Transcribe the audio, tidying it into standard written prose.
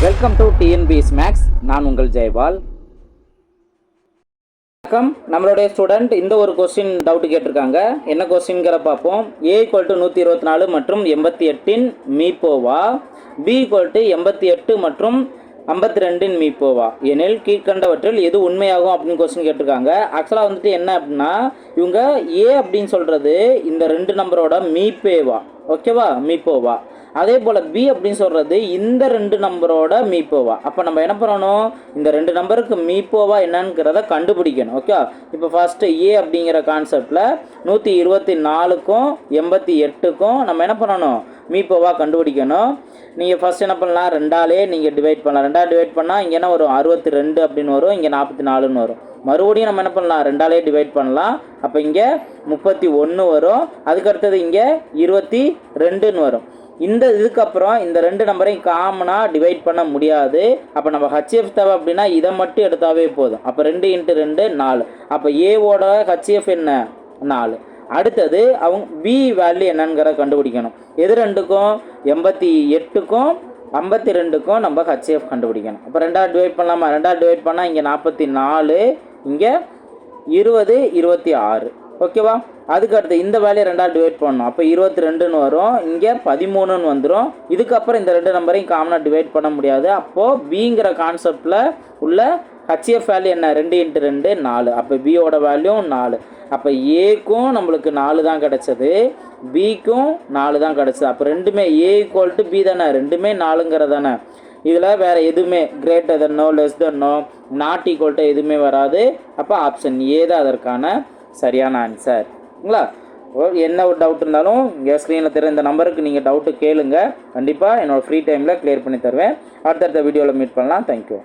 Welcome to TNPS maths. நான் உங்கள் ஜெயபால். வணக்கம். நம்மளுடைய ஸ்டூடெண்ட் இந்த ஒரு கொஸ்டின் டவுட் கேட்டிருக்காங்க. என்ன கொஸ்டின்கிற பார்ப்போம். A = 124 மற்றும் 88 மீப்போவா, B = 88 மற்றும் 52 மீப்போவா எனில் கீழ்கண்டவற்றில் எது உண்மையாகும் அப்படின்னு கொஸ்டின் கேட்டிருக்காங்க. ஆக்சுவலாக வந்துட்டு என்ன அப்படின்னா, இவங்க A அப்படின்னு சொல்கிறது இந்த ரெண்டு நம்பரோட மீப்பேவா, ஓகேவா, மீப்போவா. அதே போல் B அப்படின்னு சொல்கிறது இந்த ரெண்டு நம்பரோட மீப்போவா. அப்போ நம்ம என்ன பண்ணணும், இந்த ரெண்டு நம்பருக்கு மீப்போவா என்னங்கிறத கண்டுபிடிக்கணும். ஓகே, இப்போ ஃபஸ்ட்டு A அப்படிங்கிற கான்செப்டில் 124க்கும் 88க்கும் நம்ம என்ன பண்ணணும், மீப்போவா கண்டுபிடிக்கணும். நீங்கள் ஃபஸ்ட் என்ன பண்ணலாம், ரெண்டாலே நீங்கள் டிவைட் பண்ணலாம். ரெண்டாவது டிவைட் பண்ணால் இங்கே என்ன வரும், 62 அப்படின்னு வரும், இங்கே 44ன்னு வரும். மறுபடியும் நம்ம என்ன பண்ணலாம், ரெண்டாலே டிவைட் பண்ணலாம். அப்போ இங்கே 31 வரும், அதுக்கடுத்தது இங்கே 22ன்னு வரும். இதுக்கப்புறம் இந்த ரெண்டு நம்பரையும் காமனாக டிவைட் பண்ண முடியாது. அப்போ நம்ம ஹச்எஃப் தேவை அப்படின்னா இதை மட்டும் எடுத்தாவே போதும். அப்போ 2 × 2 4. அப்போ ஏவோட ஹச்எஃப் என்ன, 4. அடுத்தது அவங்க பி வேல்யூ என்னங்கிற கண்டுபிடிக்கணும். எது ரெண்டுக்கும், 88க்கும் 52க்கும் நம்ம ஹச்எஃப் கண்டுபிடிக்கணும். அப்போ ரெண்டாவது டிவைட் பண்ணலாமா, ரெண்டாவது டிவைட் பண்ணால் இங்கே 44, இங்கே 20, 26, ஓகேவா. அதுக்கடுத்து இந்த வேலையை ரெண்டாவது டிவைட் பண்ணணும். அப்போ 22ன்னு வரும், இங்கே 13ன்னு வந்துடும். இதுக்கப்புறம் இந்த ரெண்டு நம்பரையும் காமனாக டிவைட் பண்ண முடியாது. அப்போது பிங்கிற கான்செப்டில் உள்ள ஹச்எஃப் வேல்யூ என்ன, 2 × 2 4. அப்போ பியோட வேல்யூ 4. அப்போ ஏக்கும் நம்மளுக்கு 4 தான் கிடச்சது, பிக்கும் 4 தான் கிடச்சது. அப்போ ரெண்டுமே A = B தானே, ரெண்டுமே 4ங்கிறதானே. இதில் வேறு எதுவுமே கிரேட்டர் தென்னோ லெஸ் தென்னோ நாட் ஈக்குவல் எதுவுமே வராது. அப்போ ஆப்ஷன் ஏ தான் அதற்கான சரியான ஆன்சர். ங்களா. என்ன ஒரு டவுட் இருந்தாலும் இங்கே ஸ்க்ரீனில் தெரியும் இந்த நம்பருக்கு நீங்கள் டவுட்டு கேளுங்க. கண்டிப்பாக என்னோடய ஃப்ரீ டைமில் கிளியர் பண்ணி தருவேன். அடுத்தடுத்த வீடியோவில் மீட் பண்ணலாம். தேங்க்யூ.